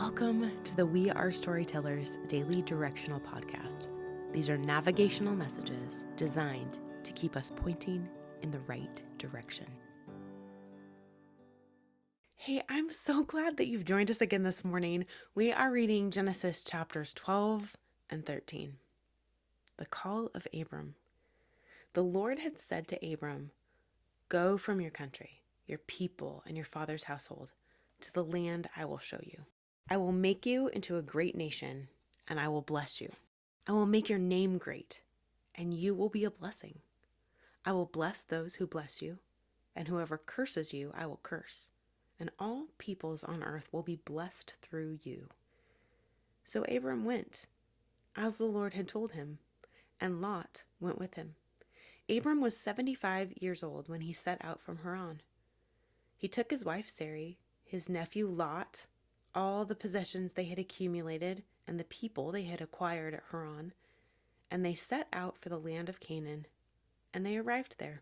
Welcome to the We Are Storytellers Daily Directional Podcast. These are navigational messages designed to keep us pointing in the right direction. Hey, I'm so glad that you've joined us again this morning. We are reading Genesis chapters 12 and 13. The call of Abram. The Lord had said to Abram, "Go from your country, your people, and your father's household, to the land I will show you. I will make you into a great nation, and I will bless you. I will make your name great, and you will be a blessing. I will bless those who bless you, and whoever curses you, I will curse. And all peoples on earth will be blessed through you." So Abram went, as the Lord had told him, and Lot went with him. Abram was 75 years old when he set out from Haran. He took his wife Sarai, his nephew Lot, all the possessions they had accumulated, and the people they had acquired at Haran, and they set out for the land of Canaan, and they arrived there.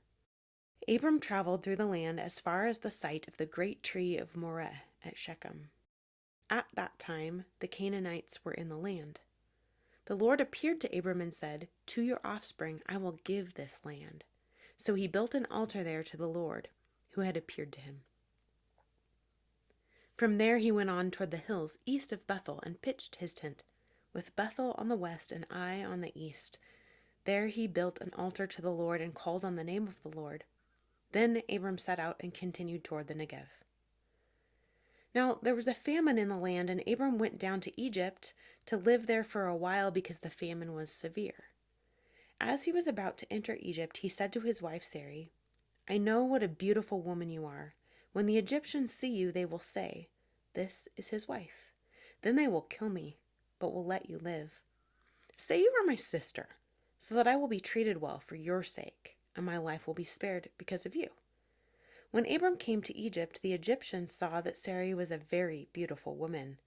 Abram traveled through the land as far as the site of the great tree of Moreh at Shechem. At that time, the Canaanites were in the land. The Lord appeared to Abram and said, "To your offspring I will give this land." So he built an altar there to the Lord, who had appeared to him. From there he went on toward the hills east of Bethel and pitched his tent, with Bethel on the west and Ai on the east. There he built an altar to the Lord and called on the name of the Lord. Then Abram set out and continued toward the Negev. Now there was a famine in the land, and Abram went down to Egypt to live there for a while because the famine was severe. As he was about to enter Egypt, he said to his wife Sarai, "I know what a beautiful woman you are. When the Egyptians see you, they will say, 'This is his wife.' Then they will kill me, but will let you live. Say you are my sister, so that I will be treated well for your sake, and my life will be spared because of you." When Abram came to Egypt, the Egyptians saw that Sarai was a very beautiful woman.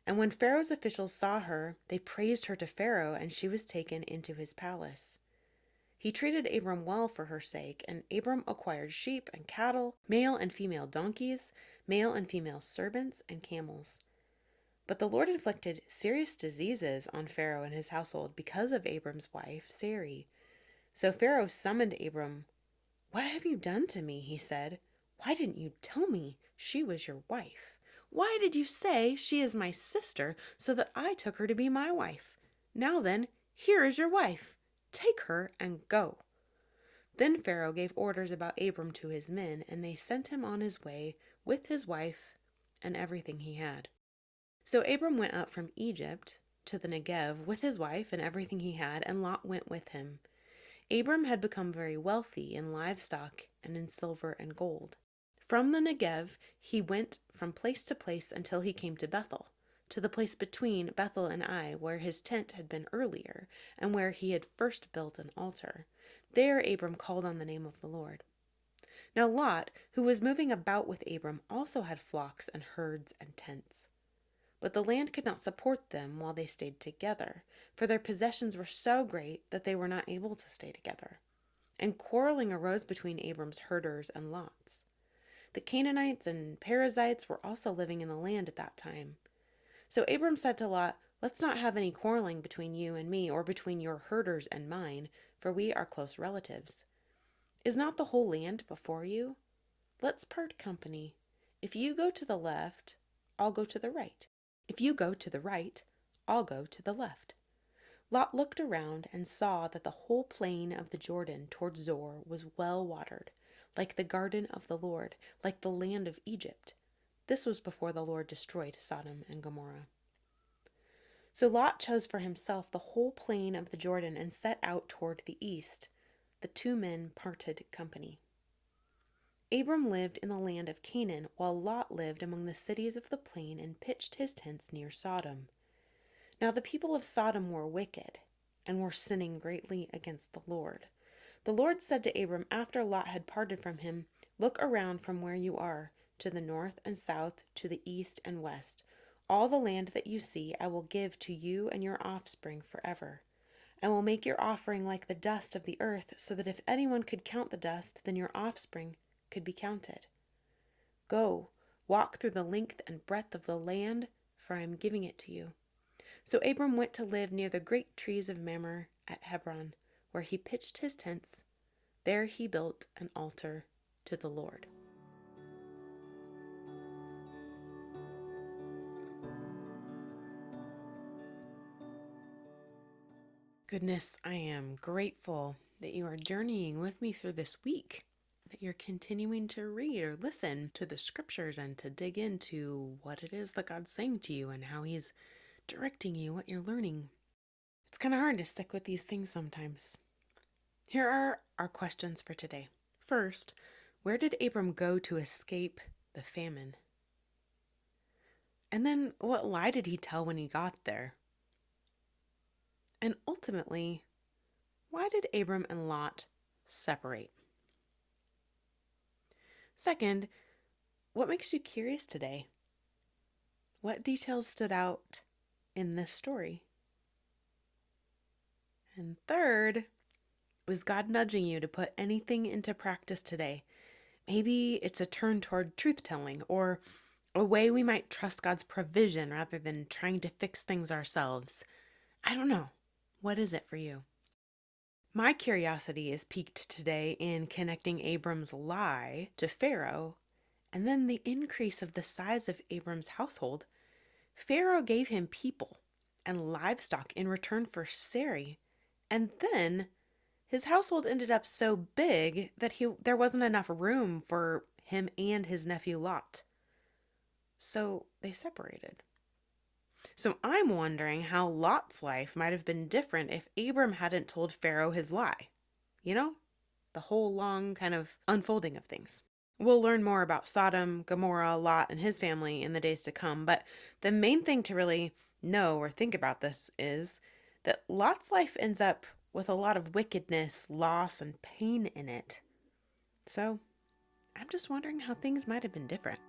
And when Pharaoh's officials saw her, they praised her to Pharaoh, and she was taken into his palace. He treated Abram well for her sake, and Abram acquired sheep and cattle, male and female donkeys, male and female servants, and camels. But the Lord inflicted serious diseases on Pharaoh and his household because of Abram's wife, Sarai. So Pharaoh summoned Abram. "What have you done to me?" he said. "Why didn't you tell me she was your wife? Why did you say she is my sister so that I took her to be my wife? Now then, here is your wife. Take her and go." Then Pharaoh gave orders about Abram to his men, and they sent him on his way with his wife and everything he had. So Abram went up from Egypt to the Negev with his wife and everything he had, and Lot went with him. Abram had become very wealthy in livestock and in silver and gold. From the Negev he went from place to place until he came to Bethel, to the place between Bethel and Ai, where his tent had been earlier, and where he had first built an altar. There Abram called on the name of the Lord. Now Lot, who was moving about with Abram, also had flocks and herds and tents. But the land could not support them while they stayed together, for their possessions were so great that they were not able to stay together. And quarreling arose between Abram's herders and Lot's. The Canaanites and Perizzites were also living in the land at that time. So Abram said to Lot, "Let's not have any quarreling between you and me, or between your herders and mine, for we are close relatives. Is not the whole land before you? Let's part company. If you go to the left, I'll go to the right. If you go to the right, I'll go to the left." Lot looked around and saw that the whole plain of the Jordan toward Zoar was well watered, like the garden of the Lord, like the land of Egypt. This was before the Lord destroyed Sodom and Gomorrah. So Lot chose for himself the whole plain of the Jordan and set out toward the east. The two men parted company. Abram lived in the land of Canaan, while Lot lived among the cities of the plain and pitched his tents near Sodom. Now the people of Sodom were wicked, and were sinning greatly against the Lord. The Lord said to Abram after Lot had parted from him, "Look around from where you are, to the north and south, to the east and west. All the land that you see I will give to you and your offspring forever. I will make your offering like the dust of the earth, so that if anyone could count the dust, then your offspring could be counted. Go, walk through the length and breadth of the land, for I am giving it to you." So Abram went to live near the great trees of Mamre at Hebron, where he pitched his tents. There he built an altar to the Lord. Goodness, I am grateful that you are journeying with me through this week, that you're continuing to read or listen to the scriptures and to dig into what it is that God's saying to you and how He's directing you, what you're learning. It's kind of hard to stick with these things sometimes. Here are our questions for today. First, where did Abram go to escape the famine? And then, what lie did he tell when he got there? And ultimately, why did Abram and Lot separate? Second, what makes you curious today? What details stood out in this story? And third, was God nudging you to put anything into practice today? Maybe it's a turn toward truth telling or a way we might trust God's provision rather than trying to fix things ourselves. I don't know. What is it for you? My curiosity is piqued today in connecting Abram's lie to Pharaoh and then the increase of the size of Abram's household. Pharaoh gave him people and livestock in return for Sarai, and then his household ended up so big that there wasn't enough room for him and his nephew Lot. So they separated. So I'm wondering how Lot's life might have been different if Abram hadn't told Pharaoh his lie. You know, the whole long kind of unfolding of things. We'll learn more about Sodom, Gomorrah, Lot, and his family in the days to come, but the main thing to really know or think about this is that Lot's life ends up with a lot of wickedness, loss, and pain in it. So I'm just wondering how things might have been different.